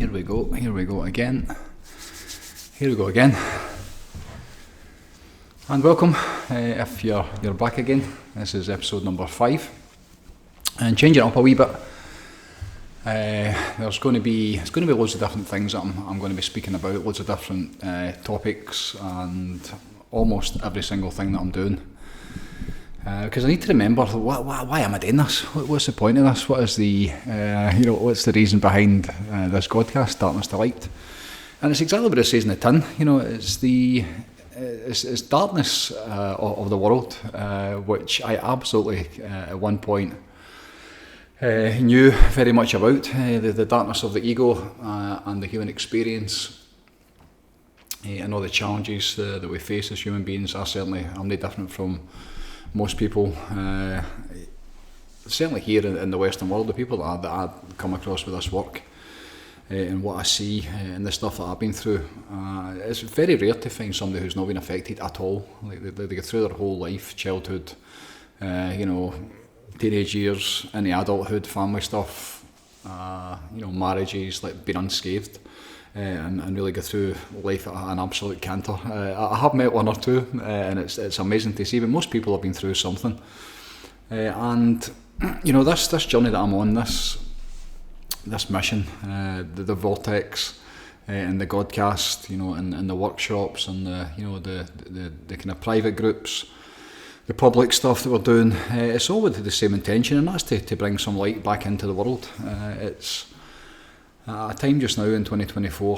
Here we go again. And welcome, if you're back again. This is episode number 5. And changing it up a wee bit. It's going to be loads of different things that I'm going to be speaking about, loads of different topics, and almost every single thing that I'm doing. Because I need to remember why am I doing this? What's the point of this? What is the what's the reason behind this podcast, Darkness to Light? And it's exactly what it says in the tin. It's darkness of the world, which I absolutely at one point knew very much about. The darkness of the ego and the human experience. And all the challenges that we face as human beings I'm no different from most people, certainly here in the Western world, the people that I come across with this work and what I see and the stuff that I've been through. It's very rare to find somebody who's not been affected at all. They get through their whole life, childhood, teenage years, into adulthood, family stuff, marriages, like being unscathed. And really go through life at an absolute canter. I have met one or two, and it's amazing to see, but most people have been through something. And this journey that I'm on, this mission, the vortex, and the Godcast, and the workshops, and the kind of private groups, the public stuff that we're doing, it's all with the same intention, and that's to bring some light back into the world. It's a time just now in 2024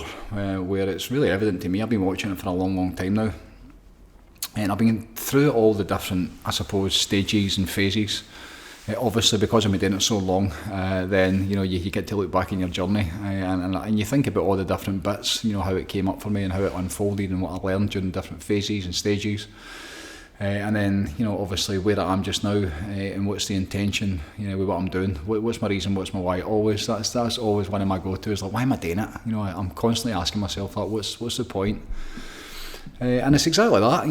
where it's really evident to me. I've been watching it for a long time now, and I've been through all the different, I suppose, stages and phases. Obviously, because I've been doing it so long, then you get to look back in your journey, and you think about all the different bits, how it came up for me and how it unfolded and what I learned during different phases and stages. And then, obviously where I am just now, and what's the intention, with what I'm doing. What's my reason? What's my why? Always, that's always one of my go-tos. Like, why am I doing it? I'm constantly asking myself that. What's the point? And it's exactly that.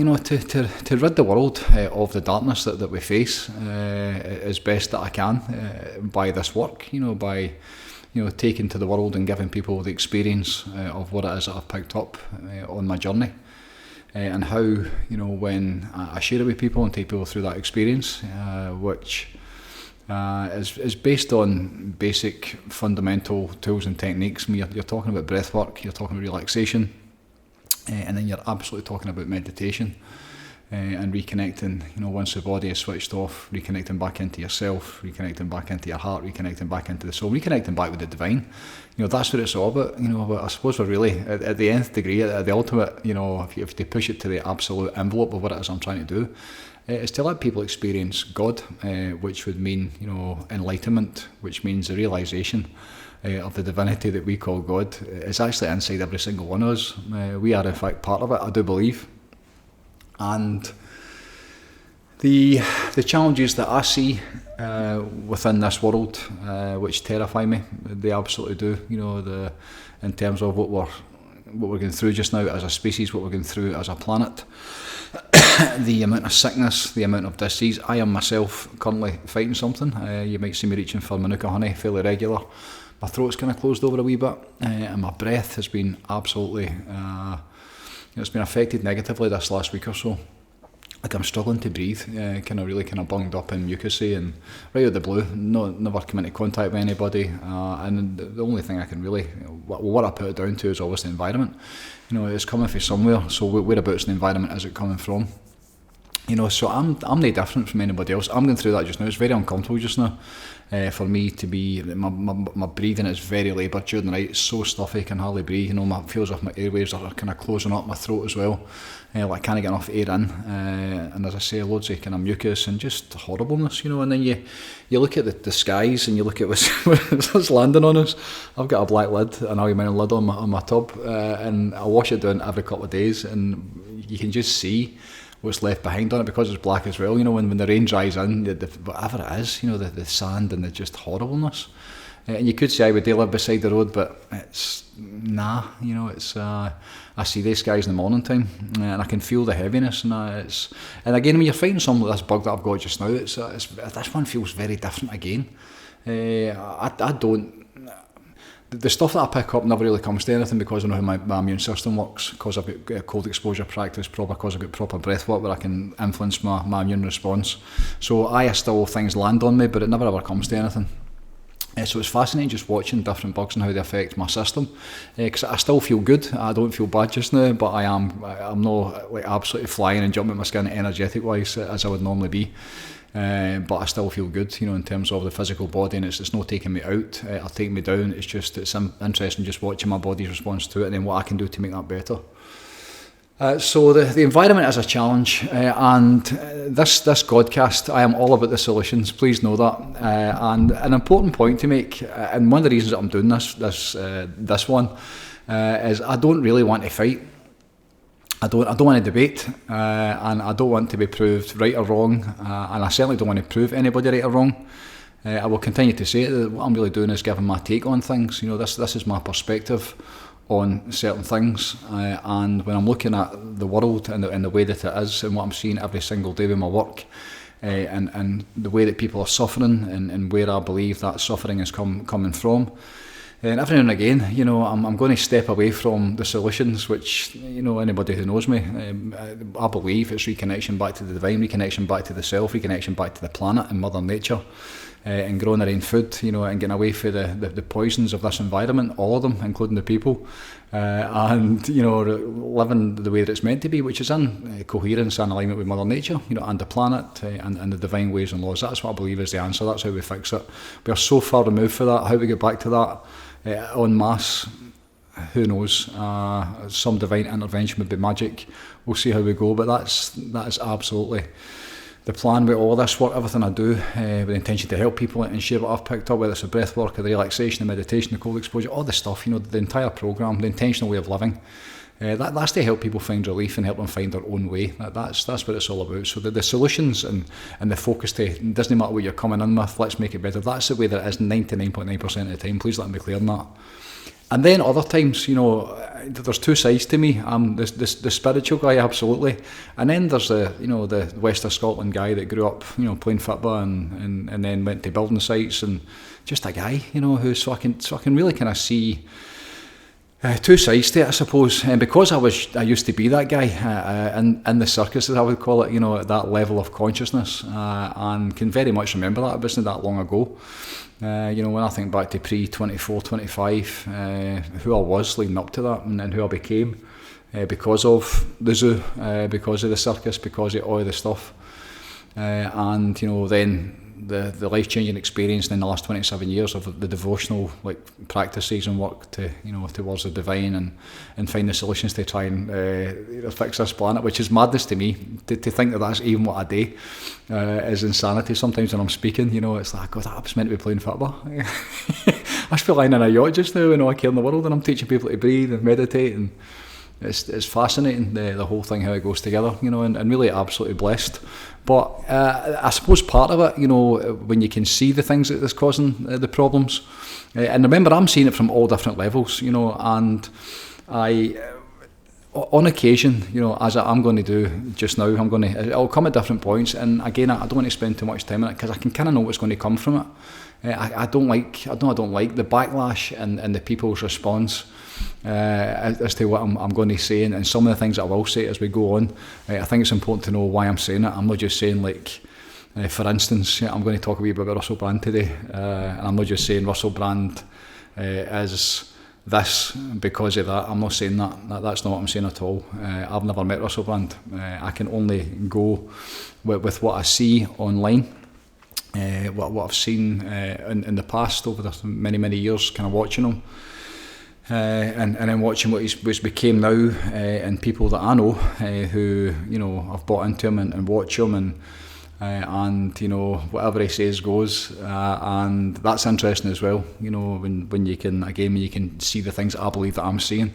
To rid the world of the darkness that we face as best that I can by this work. By taking to the world and giving people the experience of what it is that I've picked up on my journey. And how, when I share it with people and take people through that experience, which is based on basic fundamental tools and techniques. You're talking about breath work, you're talking about relaxation, and then you're absolutely talking about meditation and reconnecting, once the body is switched off, reconnecting back into yourself, reconnecting back into your heart, reconnecting back into the soul, reconnecting back with the divine. That's what it's all about. But I suppose we're really, at the nth degree, at the ultimate, if you push it to the absolute envelope of what it is I'm trying to do, is to let people experience God, which would mean, enlightenment, which means the realisation of the divinity that we call God is actually inside every single one of us. We are in fact part of it, I do believe. And the challenges that I see within this world, which terrify me, they absolutely do. In terms of what we're going through just now as a species, what we're going through as a planet, the amount of sickness, the amount of disease. I am myself currently fighting something. You might see me reaching for Manuka honey fairly regular. My throat's kind of closed over a wee bit, and my breath has been absolutely. It's been affected negatively this last week or so. Like, I'm struggling to breathe, kind of bunged up and mucousy, and right out of the blue, never come into contact with anybody, and the only thing I can really, what I put it down to is always the environment. It's coming from somewhere, so whereabouts in the environment is it coming from? So I'm no different from anybody else. I'm going through that just now. It's very uncomfortable just now for me to be. My breathing is very laboured during the night. It's so stuffy, I can hardly breathe. It feels like my airwaves are kind of closing up my throat as well. Like, I can't get enough air in, and as I say, loads of kind of mucus and just horribleness. And then you look at the skies and you look at what's landing on us. I've got a black lid, an aluminium lid on my tub, and I wash it down every couple of days, and you can just see what's left behind on it because it's black as well. When the rain dries in, whatever it is, the sand and the just horribleness. And you could say I would live beside the road, but it's it's I see these guys in the morning time, and I can feel the heaviness, and again, when you're fighting something like this bug that I've got just now, it's this one feels very different again. I don't. the stuff that I pick up never really comes to anything because I know how my immune system works, because I've got cold exposure practice proper, because I've got proper breath work where I can influence my immune response. So still things land on me, but it never ever comes to anything. So it's fascinating just watching different bugs and how they affect my system, because I still feel good. I don't feel bad just now, but I'm not like absolutely flying and jumping at my skin energetic wise as I would normally be. But I still feel good, in terms of the physical body, and it's not taking me out or taking me down. It's interesting just watching my body's response to it, and then what I can do to make that better. So the environment is a challenge, and this Godcast, I am all about the solutions. Please know that. And an important point to make, and one of the reasons that I'm doing this one, is I don't really want to fight. I don't want to debate, and I don't want to be proved right or wrong, and I certainly don't want to prove anybody right or wrong. I will continue to say that what I'm really doing is giving my take on things. This is my perspective on certain things, and when I'm looking at the world and the way that it is, and what I'm seeing every single day with my work, and the way that people are suffering, and where I believe that suffering is coming from. And every now and again, I'm going to step away from the solutions, which, anybody who knows me, I believe it's reconnection back to the divine, reconnection back to the self, reconnection back to the planet and Mother Nature, and growing our own food, and getting away from the poisons of this environment, all of them, including the people, and, living the way that it's meant to be, which is in coherence and alignment with Mother Nature, and the planet, and the divine ways and laws. That's what I believe is the answer. That's how we fix it. We are so far removed from that. How we get back to that en masse, who knows? Some divine intervention would be magic. We'll see how we go, but that is absolutely the plan with all this work. Everything I do with the intention to help people and share what I've picked up, whether it's the breath work or the relaxation, the meditation, the cold exposure, all the stuff, the entire programme, the intentional way of living. That's to help people find relief and help them find their own way. That's what it's all about. So the solutions and the focus it doesn't matter what you're coming in with, let's make it better. That's the way that it is 99.9% of the time. Please let me be clear on that. And then other times, there's two sides to me. I'm the spiritual guy, absolutely. And then there's the West of Scotland guy that grew up, playing football and then went to building sites, and just a guy, so I can really kind of see two sides to it, I suppose. And because I used to be that guy in the circus, as I would call it, at that level of consciousness, and can very much remember that. It wasn't that long ago. When I think back to pre-24, 25, who I was leading up to that, and who I became because of the zoo, because of the circus, because of all the stuff, and then the life-changing experience in the last 27 years of the devotional practices and work to towards the divine, and find the solutions to try and fix this planet, which is madness to me. To think that that's even what I do is insanity. Sometimes when I'm speaking, it's like, God, I was meant to be playing football. I should be lying in a yacht just now, and all I care in the world, and I'm teaching people to breathe and meditate, and it's fascinating, the whole thing, how it goes together, and really absolutely blessed. But I suppose part of it, when you can see the things that's causing the problems, and remember, I'm seeing it from all different levels, and I, on occasion, as I'm going to do just now, it'll come at different points, and again, I don't want to spend too much time on it, because I can kind of know what's going to come from it. I don't like the backlash and the people's response as to what I'm going to say, and some of the things that I will say as we go on. I think it's important to know why I'm saying it. I'm not just saying, for instance, I'm going to talk a wee bit about Russell Brand today, and I'm not just saying Russell Brand is this because of that. I'm not saying that. That's not what I'm saying at all. I've never met Russell Brand. I can only go with what I see online. What I've seen in the past over the many years, kind of watching him, and then watching what he's became now, and people that I know who have bought into him and watch him, and whatever he says goes, and that's interesting as well. When you can see the things that I believe that I'm seeing.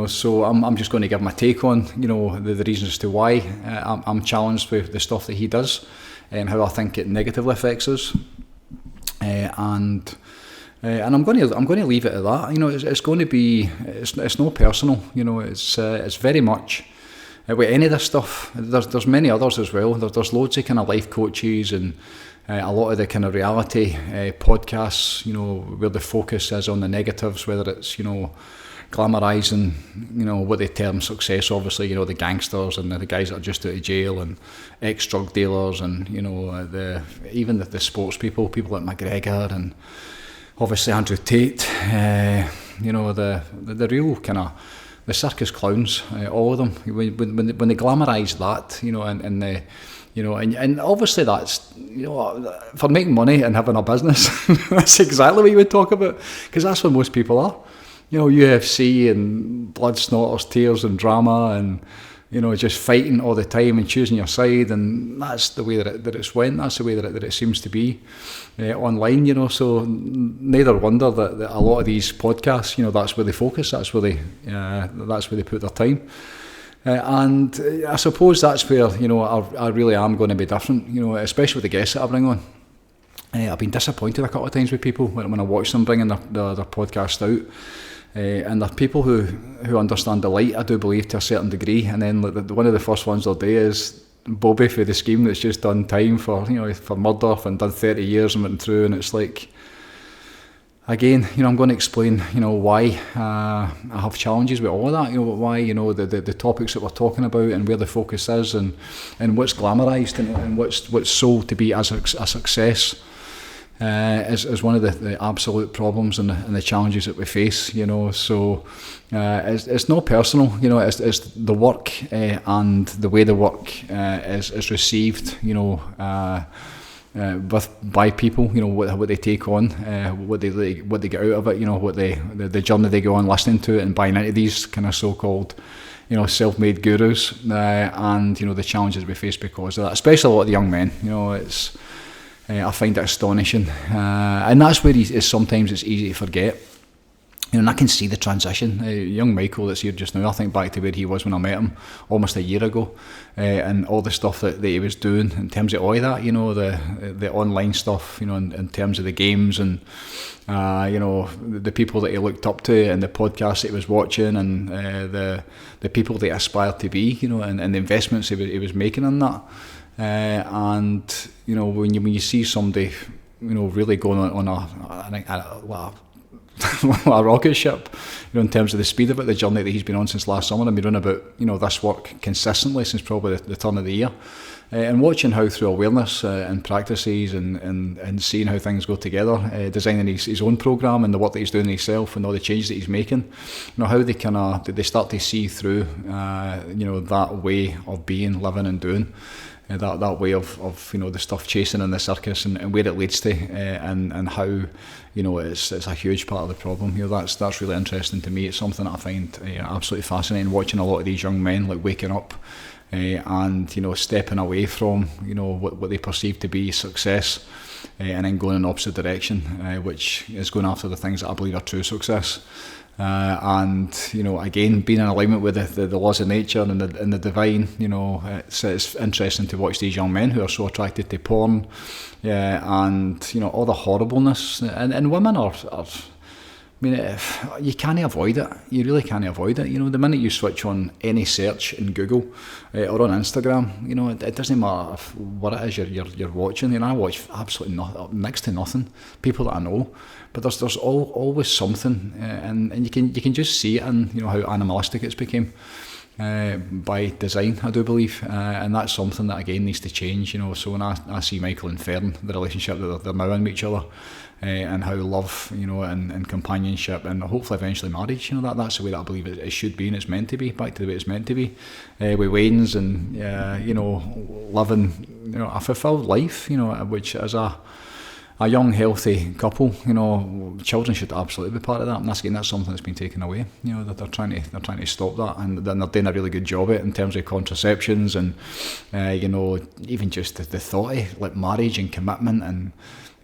So I'm just going to give my take on the reasons as to why I'm challenged with the stuff that he does, and how I think it negatively affects us, and I'm going to leave it at that. It's going to be, it's no personal. It's very much with any of this stuff. There's many others as well. There's loads of kind of life coaches and a lot of the kind of reality podcasts, you know, where the focus is on the negatives, whether it's, you know, glamorising, you know, what they term success, obviously, you know, the gangsters and the guys that are just out of jail and ex-drug dealers and, you know, even the sports people like McGregor and obviously Andrew Tate, you know, the real kind of, the circus clowns, all of them, when they glamorise that, you know, and the, you know, and obviously that's, you know, for making money and having a business, that's exactly what you would talk about, because that's what most people are. You know, UFC and blood snorters, tears and drama and, you know, just fighting all the time and choosing your side, and that's the way that it's went, that's the way that it seems to be online, you know, so neither wonder that a lot of these podcasts, you know, that's where they focus, that's where they put their time. And I suppose that's where, you know, I really am going to be different, you know, especially with the guests that I bring on. I've been disappointed a couple of times with people when I watch them bringing their podcast out. And there are people who understand the light, I do believe, to a certain degree. And then one of the first ones they'll do is Bobby for the scheme that's just done time for, you know, for murder and done 30 years and went through. And it's like, again, you know, I'm going to explain, you know, why I have challenges with all of that. You know, why, you know, the topics that we're talking about and where the focus is and what's glamorised and what's sold to be as a success. Is one of the absolute problems and the challenges that we face, you know. So it's not personal, you know. It's the work and the way the work is received, you know, by people, you know, what they take on, what they get out of it, you know, what the journey they go on listening to it and buying into these kind of so-called, you know, self-made gurus, and, you know, the challenges we face because of that, especially a lot of the young men, you know. It's I find it astonishing, and that's where sometimes it's easy to forget. You know, and I can see the transition. Young Michael that's here just now, I think back to where he was when I met him almost a year ago, and all the stuff that he was doing in terms of all of that, you know, the online stuff, you know, in terms of the games and, you know, the people that he looked up to and the podcasts that he was watching and the people that he aspired to be, you know, and the investments he was making in that. And, you know, when you see somebody, you know, really going on a rocket ship, you know, in terms of the speed of it, the journey that he's been on since last summer, and been doing about, you know, this work consistently since probably the turn of the year, and watching how through awareness and practices and seeing how things go together, designing his own program and the work that he's doing himself and all the changes that he's making, you know, how they start to see through, you know, that way of being, living and doing. That way of you know, the stuff chasing in the circus and where it leads to, and how, you know, it's a huge part of the problem. You know, that's really interesting to me. It's something that I find absolutely fascinating, watching a lot of these young men like waking up and, you know, stepping away from, you know, what they perceive to be success, and then going in the opposite direction, which is going after the things that I believe are true success. And, you know, again, being in alignment with the laws of nature and the divine, you know, it's interesting to watch these young men who are so attracted to porn, and, you know, all the horribleness, and women are I mean, you can't avoid it. You really can't avoid it. You know, the minute you switch on any search in Google or on Instagram, you know, it doesn't matter what it is you're watching. You know, I watch absolutely next to nothing. People that I know, but there's always something, and you can just see it in, you know, how animalistic it's become. By design, I do believe, and that's something that again needs to change. You know, so when I see Michael and Fern, the relationship that they're now in with each other, and how love, you know, and companionship, and hopefully eventually marriage, you know, that's the way that I believe it should be and it's meant to be, back to the way it's meant to be, with Wayne's and you know, living, you know, a fulfilled life, you know, which as a young, healthy couple, you know, children should absolutely be part of that, and that's something that's been taken away. You know, that they're trying to stop that, and then they're doing a really good job at it in terms of contraceptions and, you know, even just the thought of like marriage and commitment, and,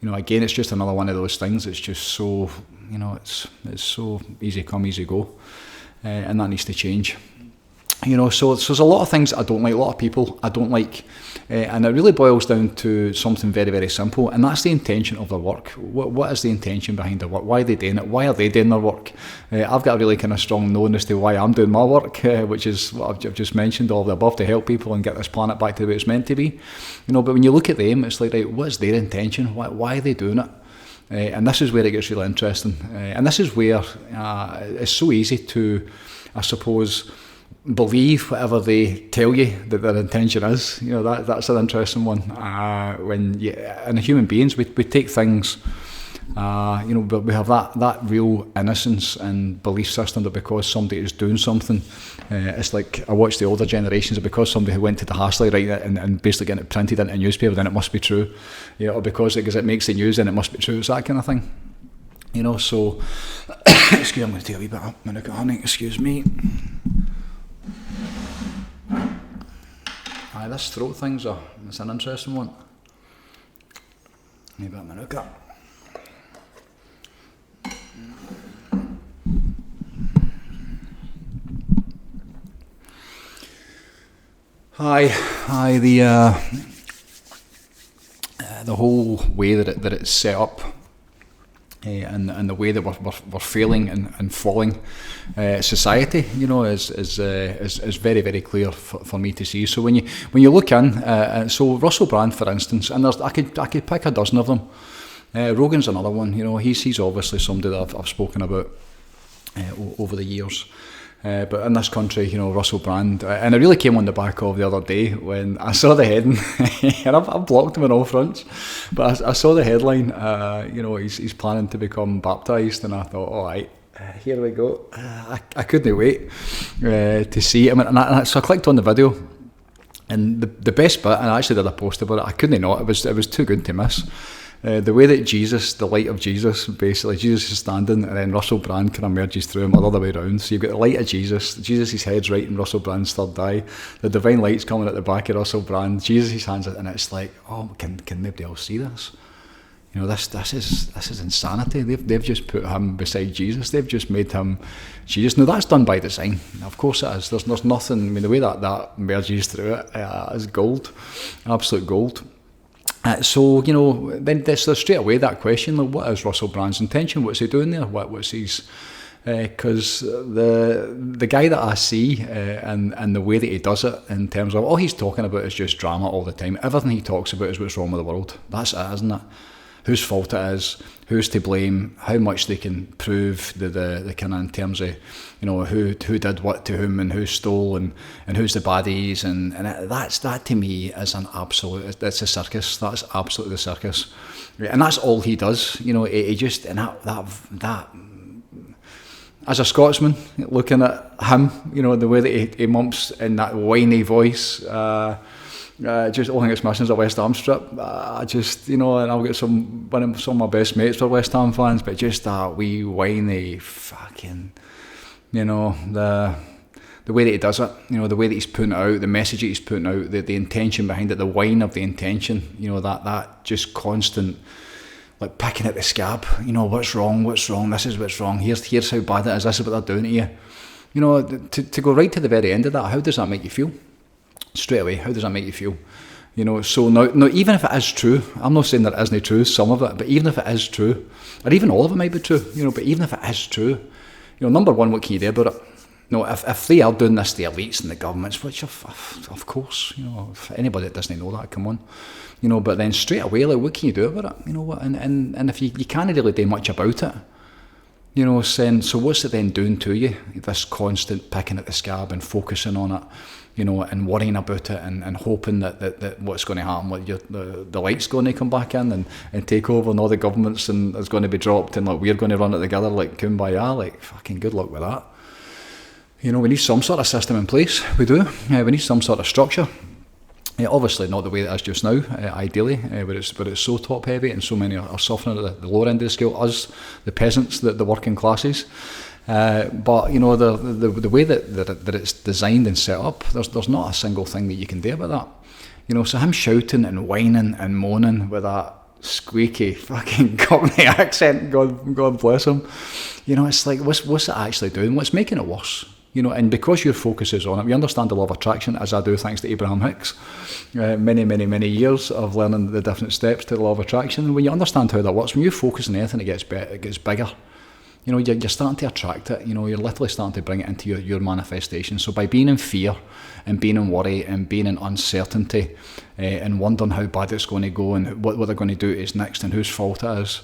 you know, again, it's just another one of those things. It's just so, you know, it's so easy come, easy go, and that needs to change. So there's a lot of things I don't like, a lot of people I don't like, and it really boils down to something very, very simple, and that's the intention of their work. What is the intention behind their work? Why are they doing it? Why are they doing their work? I've got a really kind of strong knowing as to why I'm doing my work, which is what I've just mentioned, all of the above, to help people and get this planet back to the way it's meant to be. But when you look at them, it's like, right, what's their intention? Why are they doing it? And this is where it gets really interesting. And this is where it's so easy to, I suppose, believe whatever they tell you that their intention is. That's an interesting one. And human beings, we take things, but we have that real innocence and belief system that because somebody is doing something, it's like I watch the older generations, because somebody who went to the Hasley, right, and basically getting it printed into a newspaper, then it must be true, or because it makes the news, then it must be true. It's that kind of thing. So excuse me, I'm going to take a wee bit of Manuka honey, excuse me. This throat thing's it's an interesting one. Maybe a Manuka. The whole way that it's set up, and the way that we're failing and falling society, is very, very clear for me to see. So when you look in, so Russell Brand, for instance, and I could pick a dozen of them. Rogan's another one. He's obviously somebody that I've spoken about over the years. But in this country, Russell Brand, and it really came on the back of the other day when I saw the heading, and I've blocked him on all fronts, but I saw the headline, he's planning to become baptised, and I thought, all right, here we go. I couldn't wait to see it. So I clicked on the video, and the best bit, and I actually did a post about it, I couldn't not, it was too good to miss. The way that Jesus, the light of Jesus, basically, Jesus is standing and then Russell Brand kind of merges through him, or the other way around. So you've got the light of Jesus, Jesus' head's right in Russell Brand's third eye, the divine light's coming at the back of Russell Brand, Jesus' hands, and it's like, oh, can nobody else see this? This is insanity. They've just put him beside Jesus. They've just made him Jesus. Now that's done by design. Of course it is. There's nothing. The way that merges through it is gold, absolute gold. So then there's straight away that question: like, what is Russell Brand's intention? What's he doing there? What's his? Because the guy that I see and the way that he does it, in terms of all he's talking about is just drama all the time. Everything he talks about is what's wrong with the world. That's it, isn't it? Whose fault it is, who's to blame, how much they can prove the kind of, in terms of who did what to whom and who stole and who's the baddies, and that to me is an absolute, it's a circus. That's absolutely the circus, and that's all he does. He just, and that as a Scotsman looking at him, the way that he mumps in that whiny voice. Just all I think it's missing is a West Ham strip. And I've got some of my best mates were West Ham fans, but just that wee whiny fucking, the way that he does it, the way that he's putting it out, the message that he's putting out, the intention behind it, the whine of the intention, that just constant, like picking at the scab. What's wrong? This is what's wrong. Here's how bad it is. This is what they're doing to you. To go right to the very end of that, how does that make you feel? Straight away, how does that make you feel? So now, even if it is true, I'm not saying that it isn't true, some of it, but even if it is true, or even all of it might be true, but even if it is true, number one, what can you do about it? If they are doing this, the elites and the governments, which of course, if anybody that doesn't know that, come on, but then straight away, like, what can you do about it? And if you can't really do much about it, saying, so what's it then doing to you? This constant picking at the scab and focusing on it, and worrying about it and hoping that what's going to happen, the light's going to come back in and take over, and all the governments and is going to be dropped, and like we're going to run it together like kumbaya, like fucking good luck with that. We need some sort of system in place. We do. We need some sort of structure. Obviously not the way it is just now, ideally, but it's so top heavy and so many are suffering at the lower end of the scale, us, the peasants, the working classes. But the way that it's designed and set up, there's not a single thing that you can do about that. So him shouting and whining and moaning with that squeaky fucking Cockney accent, God bless him. It's like, what's it actually doing? What's making it worse? and because your focus is on it, we understand the law of attraction, as I do thanks to Abraham Hicks. Many years of learning the different steps to the law of attraction. And when you understand how that works, when you focus on anything, it gets bigger. You're starting to attract it. You're literally starting to bring it into your manifestation. So by being in fear and being in worry and being in uncertainty and wondering how bad it's going to go and what they're going to do is next and whose fault it is,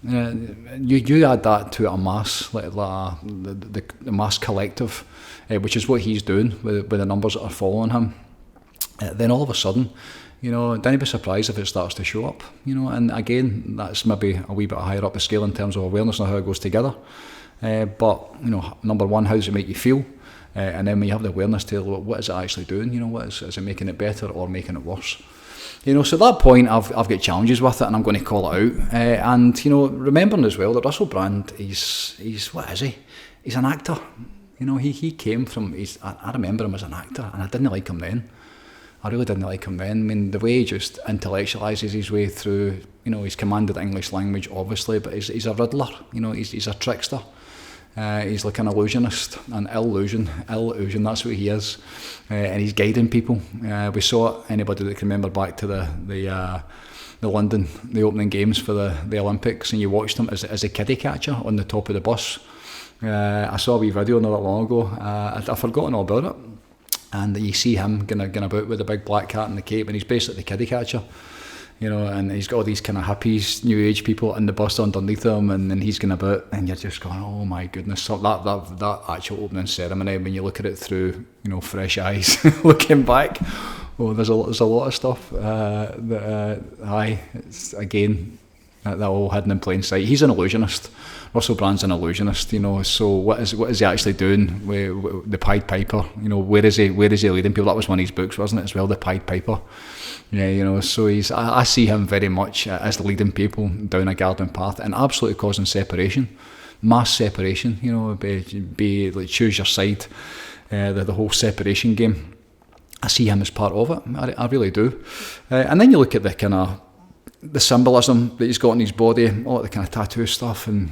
you add that to a mass, like the mass collective, which is what he's doing with the numbers that are following him. Then all of a sudden, don't be surprised if it starts to show up. And again, that's maybe a wee bit higher up the scale in terms of awareness and how it goes together. But number one, how does it make you feel? And then when you have the awareness to what is it actually doing? Is it making it better or making it worse? So at that point, I've got challenges with it, and I'm going to call it out. And remembering as well that Russell Brand, he's what is he? He's an actor. He came from. I remember him as an actor, and I didn't like him then. I really didn't like him then. I mean, the way he just intellectualises his way through. He's commanded the English language, obviously, but he's a riddler. He's a trickster. He's like an illusionist, an illusion, that's what he is. And he's guiding people. We saw it, anybody that can remember back to the London, the opening games for the Olympics, and you watched him as a kiddie catcher on the top of the bus. I saw a wee video not that long ago. I've forgotten all about it. And you see him going about with the big black hat and the cape, and he's basically the kiddie catcher. And he's got all these kind of hippies, new age people in the bus underneath him, and then he's going about, and you're just going, oh my goodness. So that actual opening ceremony, when you look at it through, fresh eyes, looking back, there's a lot of stuff it's again, that all hidden in plain sight. He's an illusionist. Russell Brand's an illusionist, so what is he actually doing with the Pied Piper? Where is he leading people? That was one of his books, wasn't it, as well, the Pied Piper? Yeah, so I see him very much as leading people down a garden path and absolutely causing separation, mass separation, be like choose your side, the whole separation game. I see him as part of it, I really do. And then you look at the kind of the symbolism that he's got in his body, all the kind of tattoo stuff, and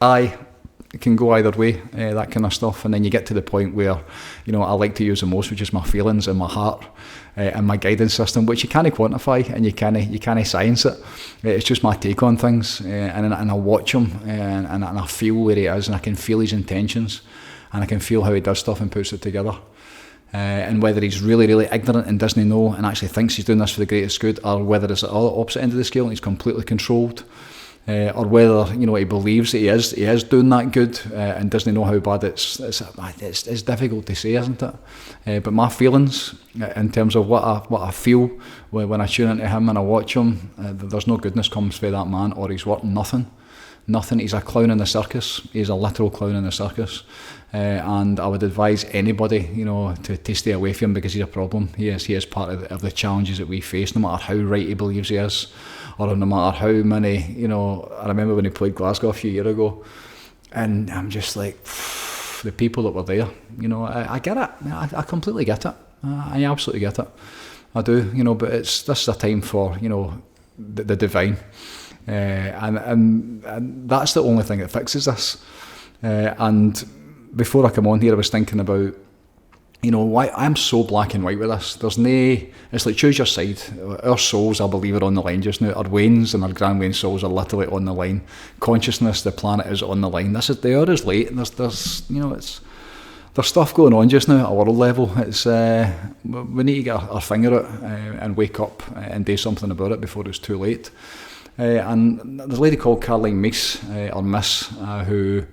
it can go either way, that kind of stuff. And then you get to the point where, I like to use the most, which is my feelings and my heart and my guidance system, which you can't quantify and you can't science it. It's just my take on things, and I watch him and I feel where he is, and I can feel his intentions, and I can feel how he does stuff and puts it together. And whether he's really ignorant and doesn't know and actually thinks he's doing this for the greatest good, or whether it's at the opposite end of the scale and he's completely controlled, or whether he believes that he is doing that good and doesn't know how bad it's difficult to say, isn't it? But my feelings in terms of what I feel when I tune into him and I watch him, there's no goodness comes from that man or his work. Nothing. He's a clown in the circus. He's a literal clown in the circus. And I would advise anybody, to stay away from him, because he's a problem. He is part of the challenges that we face, no matter how right he believes he is, or no matter how many, I remember when he played Glasgow a few years ago, and I'm just like, the people that were there, I get it. I completely get it. I absolutely get it. I do, but this is a time for, the divine. And that's the only thing that fixes this. And before I come on here, I was thinking about, why I'm so black and white with this. It's like choose your side. Our souls, I believe, are on the line just now. Our Waynes and our Grand Wayne souls are literally on the line. Consciousness, the planet is on the line. The hour is late. There's stuff going on just now at a world level. It's we need to get our finger out and wake up and do something about it before it's too late. And there's a lady called Caroline Myss, who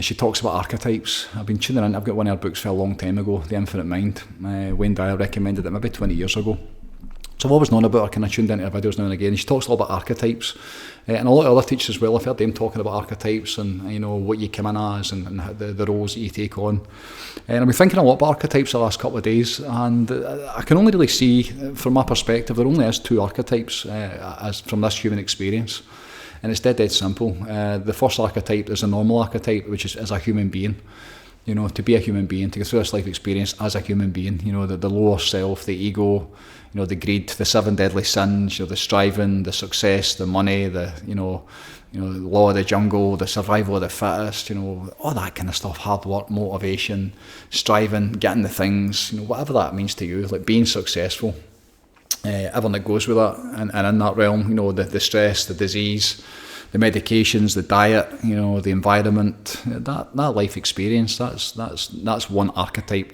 she talks about archetypes. I've been tuning in. I've got one of her books for a long time ago, The Infinite Mind. Wayne Dyer recommended it maybe 20 years ago. So I've always known about her, kind of tuned into her videos now and again. She talks a lot about archetypes, and a lot of other teachers as well. I've heard them talking about archetypes and what you come in as and the roles that you take on. And I've been thinking a lot about archetypes the last couple of days, and I can only really see, from my perspective, there only is two archetypes as from this human experience. And it's dead simple. The first archetype is a normal archetype, which is as a human being. To be a human being, to go through this life experience as a human being. The lower self, the ego, the greed, the 7 deadly sins, the striving, the success, the money, the the law of the jungle, the survival of the fittest, all that kind of stuff, hard work, motivation, striving, getting the things, whatever that means to you, like being successful, everything that goes with that, and in that realm, the stress, the disease, the medications, the diet, the environment, that life experience, that's one archetype.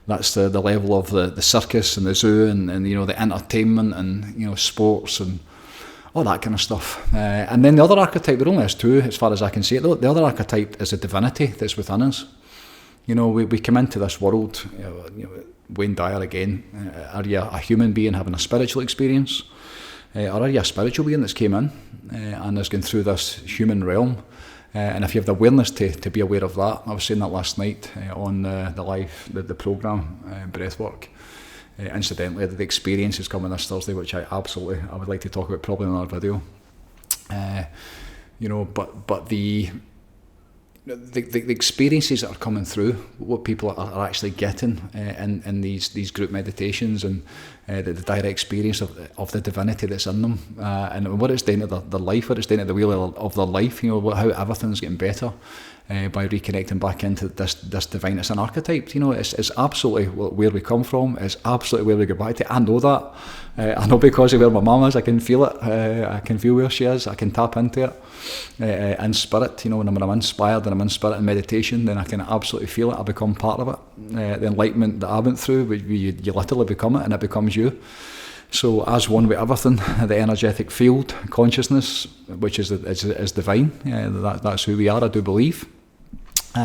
That's the level of the circus and the zoo and the entertainment and sports and all that kind of stuff. And then the other archetype, there only is two as far as I can see it. The other archetype is a divinity that's within us. We come into this world, Wayne Dyer again, are you a human being having a spiritual experience? Or are you a spiritual being that's came in and has gone through this human realm? And if you have the awareness to be aware of that, I was saying that last night on the programme, Breathwork. Incidentally, the experience is coming this Thursday, which I would like to talk about probably in another video. But the experiences that are coming through, what people are actually getting in these group meditations, and the direct experience of the divinity that's in them, and what it's doing to their life, what it's doing to the wheel of their life, how everything's getting better by reconnecting back into this divine. It's an archetype, it's absolutely where we come from, it's absolutely where we go back to. I know that. I know because of where my mum is, I can feel it, I can feel where she is, I can tap into it in spirit. When I'm inspired and I'm in spirit in meditation, then I can absolutely feel it, I become part of it. The enlightenment that I went through, you literally become it, and it becomes you. So as one with everything, the energetic field, consciousness, which is divine, that's who we are, I do believe.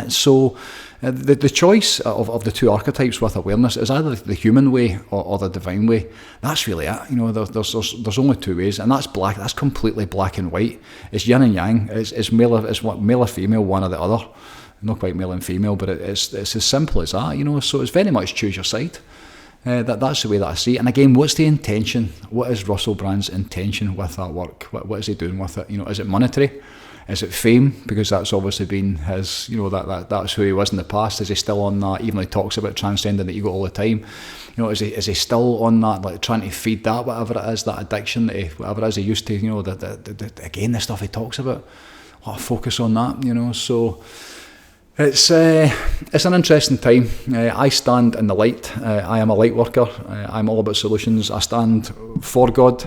So the choice of the two archetypes with awareness is either the human way or the divine way. That's really it. There's only two ways, and that's black. That's completely black and white. It's yin and yang. It's male or female, one or the other. Not quite male and female, but it's as simple as that. So it's very much choose your side. That's the way that I see it. And again, what's the intention? What is Russell Brand's intention with that work? What is he doing with it? Is it monetary? Is it fame? Because that's obviously been his, that's who he was in the past. Is he still on that? Even though he talks about transcending the ego all the time, is he still on that, like trying to feed that, whatever it is, that addiction, whatever it is he used to, again, the stuff he talks about. A lot of focus on that, So it's an interesting time. I stand in the light. I am a light worker. I'm all about solutions. I stand for God.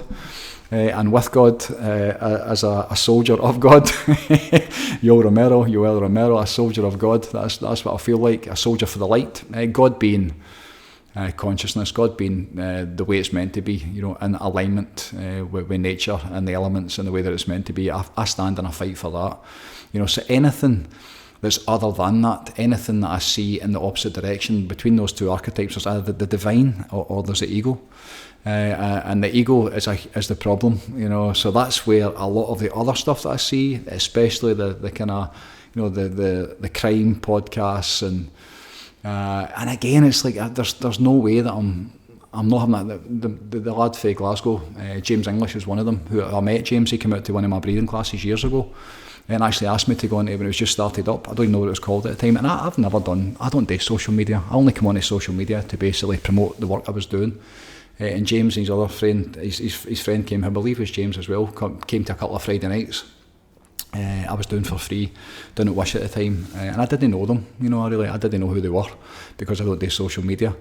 And with God, as a soldier of God, Yoel Romero, a soldier of God. That's what I feel like, a soldier for the light. God being consciousness, God being the way it's meant to be, in alignment with nature and the elements and the way that it's meant to be. I stand and I fight for that. So anything that's other than that, anything that I see in the opposite direction between those two archetypes, there's either the divine or there's the ego. And the ego is the problem, so that's where a lot of the other stuff that I see, especially the kind of, the crime podcasts and again, it's like there's no way that I'm not having that. The lad from Glasgow, James English is one of them, who I met. James, he came out to one of my breathing classes years ago and actually asked me to go into it when it was just started up. I don't even know what it was called at the time, and I don't do social media. I only come onto social media to basically promote the work I was doing. And James and his other friend, his friend came, I believe it was James as well, came to a couple of Friday nights. I was doing for free, down at Wish at the time, and I didn't know them, I didn't know who they were because I don't do social media.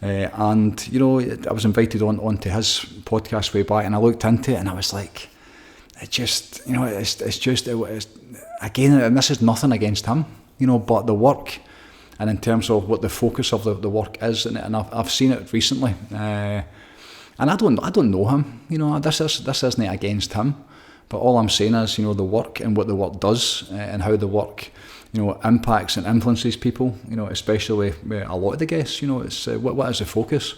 And I was invited onto his podcast way back, and I looked into it, and I was like, it just, again, and this is nothing against him, but the work. And in terms of what the focus of the work is, and I've seen it recently, and I don't know him. This isn't against him, but all I'm saying is, the work and what the work does, and how the work, impacts and influences people. Especially with a lot of the guests. It's what is the focus,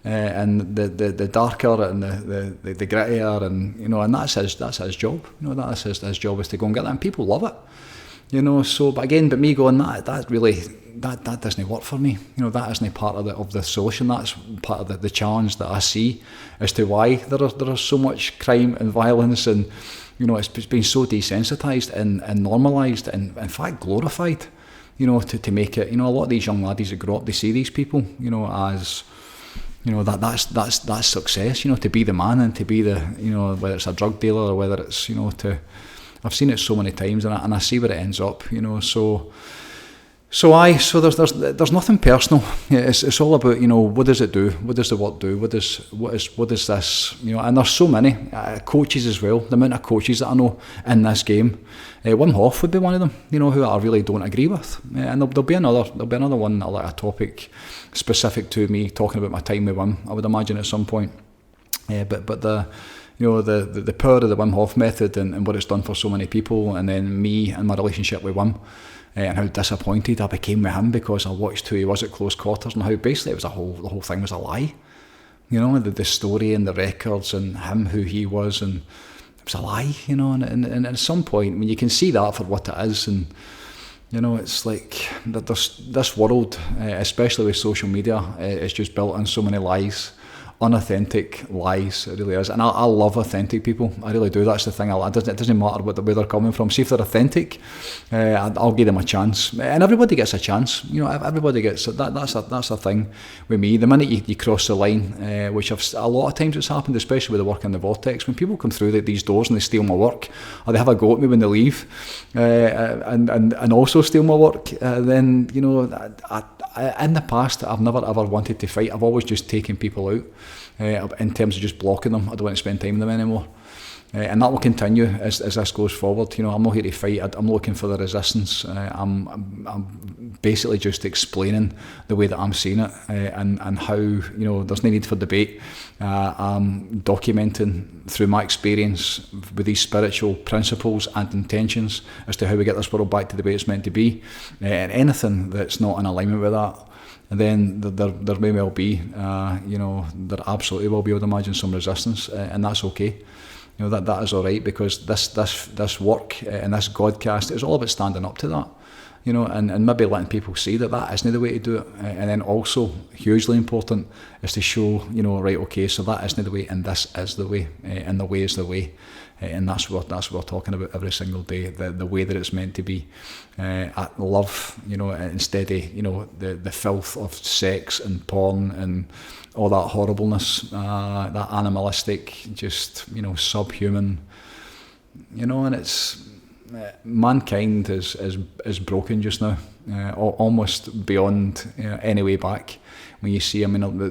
and the darker and the grittier, and that's his job. That's his job, is to go and get that, and people love it. But me going, that doesn't work for me. That isn't part of the solution. That's part of the challenge that I see as to why there is so much crime and violence, and it's been so desensitised and normalised and in fact glorified. To make it. A lot of these young laddies that grow up, they see these people, as that's success. To be the man and to be the, whether it's a drug dealer or whether it's, I've seen it so many times, and I see where it ends up. So there's nothing personal. It's all about, what does it do? What does the work do? What is this? And there's so many coaches as well. The amount of coaches that I know in this game. Wim Hof would be one of them. Who I really don't agree with. And there'll be another one, like a topic specific to me talking about my time with Wim, I would imagine at some point. But the the power of the Wim Hof method and what it's done for so many people, and then me and my relationship with Wim. And how disappointed I became with him because I watched who he was at close quarters, and how basically the whole thing was a lie. The story and the records and him, who he was, and it was a lie. And at some point when you can see that for what it is, and it's like this world, especially with social media, it's just built on so many lies. Unauthentic lies, it really is. And I love authentic people, I really do. That's the thing. It doesn't matter where they're coming from. See if they're authentic, I'll give them a chance. And everybody gets a chance. Everybody gets that's a thing with me. The minute you cross the line, which a lot of times it's happened, especially with the work in the Vortex, when people come through these doors and they steal my work, or they have a go at me when they leave, and also steal my work, then in the past I've never ever wanted to fight. I've always just taken people out. In terms of just blocking them, I don't want to spend time with them anymore, and that will continue as this goes forward. I'm not here to fight. I'm looking for the resistance. I'm basically just explaining the way that I'm seeing it, and how there's no need for debate. I'm documenting through my experience with these spiritual principles and intentions as to how we get this world back to the way it's meant to be, and anything that's not in alignment with that. And then there may well be, there absolutely will be, I would imagine, some resistance, and that's okay. That is all right, because this work and this Godcast is all about standing up to that, and maybe letting people see that isn't the way to do it. And then also, hugely important, is to show, right, okay, so that isn't the way, and this is the way, and the way is the way. And that's what we're talking about every single day, the way that it's meant to be. I love, instead of, the filth of sex and porn and all that horribleness, that animalistic, just, subhuman, and it's, mankind is broken just now, almost beyond any way back. When you see,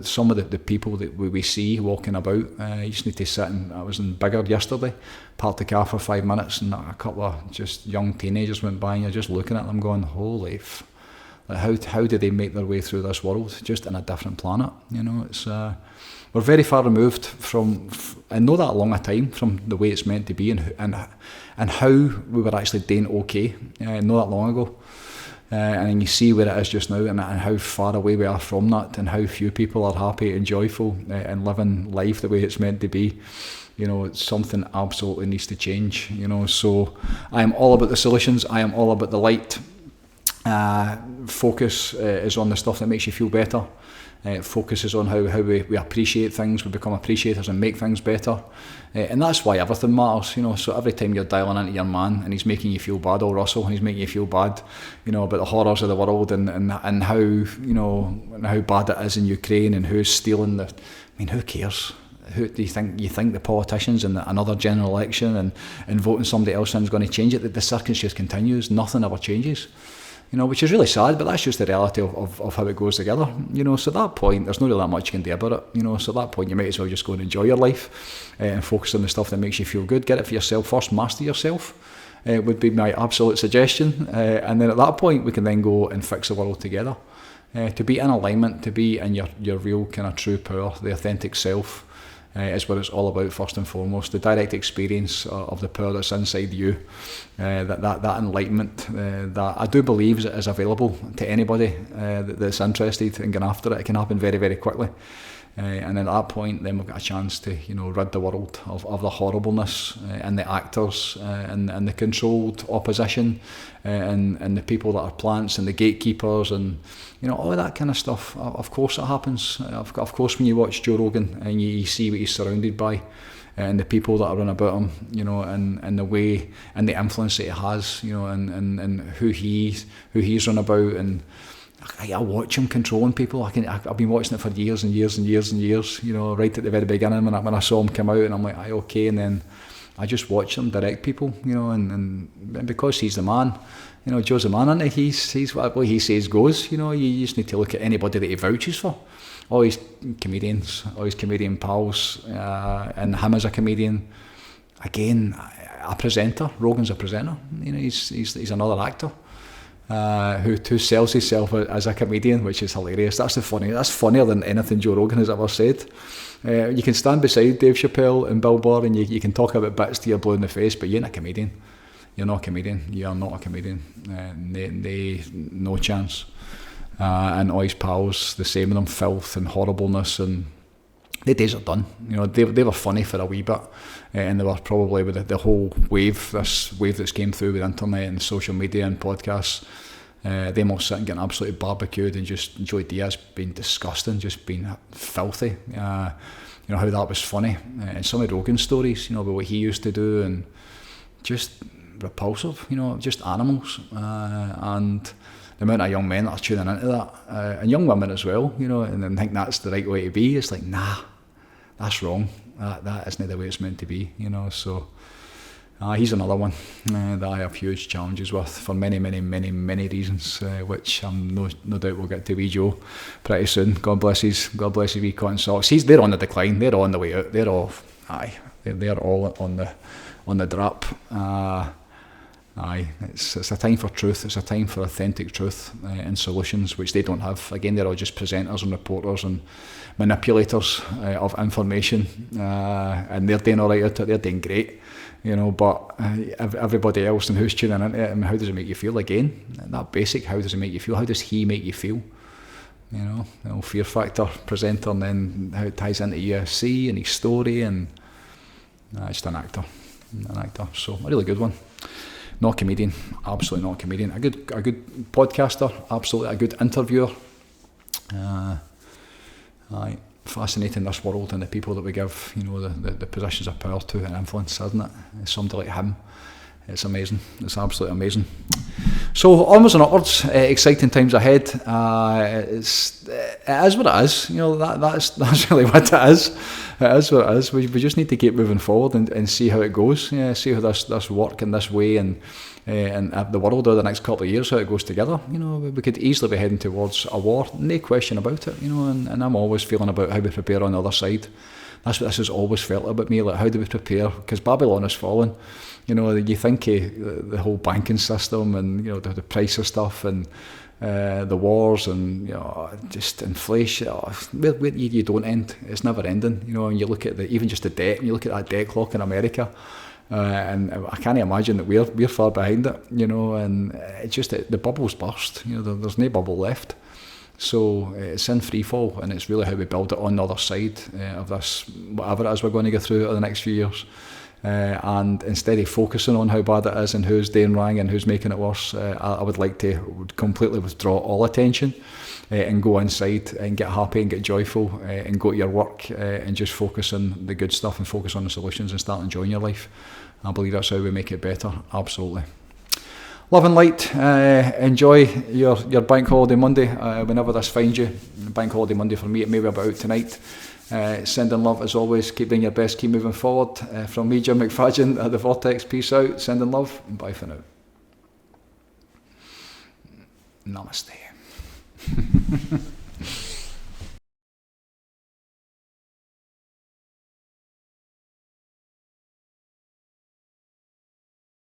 some of the people that we see walking about, you just need to sit and, I was in Biggar yesterday, parked the car for 5 minutes, and a couple of just young teenagers went by, and you're just looking at them going, holy how do they make their way through this world, just in a different planet? It's we're very far removed from, and not that long a time, from the way it's meant to be, and how we were actually doing okay, not that long ago. And you see where it is just now, and how far away we are from that, and how few people are happy and joyful and living life the way it's meant to be. It's something absolutely needs to change. So I am all about the solutions. I am all about the light. Focus is on the stuff that makes you feel better. Focus is on how we appreciate things, we become appreciators and make things better. And that's why everything matters, so every time you're dialing into your man and he's making you feel bad, old Russell, and he's making you feel bad, about the horrors of the world and how, and how bad it is in Ukraine, and who's stealing who cares? Who do you think the politicians in another general election and voting somebody else in is going to change it? The circus just continues, nothing ever changes. Which is really sad, but that's just the reality of how it goes together. So at that point, there's not really that much you can do about it. So at that point, you might as well just go and enjoy your life and focus on the stuff that makes you feel good. Get it for yourself first, master yourself, would be my absolute suggestion. And then at that point, we can then go and fix the world together. To be in alignment, to be in your real kind of true power, the authentic self, is what it's all about first and foremost. The direct experience of the power that's inside you, that enlightenment, that I do believe is available to anybody that's interested in going after it. It can happen very, very quickly. And then at that point, then we've got a chance to, rid the world of the horribleness and the actors and the controlled opposition and the people that are plants and the gatekeepers and, all of that kind of stuff. Of course it happens. Of course, when you watch Joe Rogan and you see what he's surrounded by and the people that are run about him, and the way and the influence that he has, and who he's run about, and I watch him controlling people. I've been watching it for years and years and years and years. You know, right at the very beginning when I saw him come out, and I'm like, aye, okay, and then I just watch him direct people. You know, and because he's the man. You know, Joe's the man, isn't he? He's what he says goes. You know, you just need to look at anybody that he vouches for. All his comedians, all his comedian pals, and him as a comedian. Again, a presenter. Rogan's a presenter. You know, he's another actor who sells himself as a comedian, which is hilarious. That's funnier than anything Joe Rogan has ever said. You can stand beside Dave Chappelle and Bill Burr, and you can talk about bits till you're blue in the face, but you ain't a comedian. You're not a comedian. You are not a comedian. They no chance. And all his pals, the same with them, filth and horribleness, and the days are done. You know, they were funny for a wee bit, and they were probably with the whole this wave that's came through with internet and social media and podcasts. Them all sitting getting absolutely barbecued, and just Joey Diaz being disgusting, just being filthy. You know how that was funny, and some of Rogan's stories, you know, about what he used to do, and just repulsive, you know, just animals, and the amount of young men that are tuning into that, and young women as well, you know, and think that's the right way to be. It's like, nah, that's wrong. That isn't the way it's meant to be, you know. So he's another one that I have huge challenges with for many, many, many, many reasons, which I'm no doubt we'll get to wee Joe pretty soon. God bless his wee cotton socks. They're on the decline. They're on the way out. They're all on the drop. It's a time for truth. It's a time for authentic truth and solutions, which they don't have. Again, they're all just presenters and reporters and manipulators of information, and they're doing all right at it. They're doing great, you know. But everybody else and who's tuning into it, and how does it make you feel? Again, that basic. How does it make you feel? How does he make you feel? You know, Fear Factor presenter, and then how it ties into UFC and his story, and just an actor. So a really good one. Not a comedian, absolutely not a comedian. A good podcaster, absolutely a good interviewer. Fascinating, this world and the people that we give, you know, the positions of power to and influence, isn't it? Somebody like him, it's amazing. It's absolutely amazing. So onwards and upwards, exciting times ahead. It is what it is. You know, that's really what it is. It is what it is. We just need to keep moving forward and see how it goes. Yeah, see how this work in this way and the world over the next couple of years, how it goes together. You know, we could easily be heading towards a war, no question about it. You know, and I'm always feeling about how we prepare on the other side. That's what this has always felt about me. Like, how do we prepare? Because Babylon has fallen. You know, you think the whole banking system and, you know, the price of stuff and the wars and, you know, just inflation. You don't end. It's never ending. You know, and you look at even just the debt, and you look at that debt clock in America, and I can't imagine that we're far behind it. You know, and it's just the bubble's burst. You know, there's no bubble left. So it's in free fall, and it's really how we build it on the other side of this, whatever it is we're going to go through over the next few years. And instead of focusing on how bad it is and who's doing wrong and who's making it worse, I would like to completely withdraw all attention and go inside and get happy and get joyful and go to your work and just focus on the good stuff and focus on the solutions and start enjoying your life. I believe that's how we make it better, absolutely. Love and light. Enjoy your Bank Holiday Monday whenever this finds you. Bank Holiday Monday for me, it may be about tonight. Sending love as always. Keep doing your best. Keep moving forward. From me, Jim McFadyen at The Vortex. Peace out. Sending love. And bye for now. Namaste.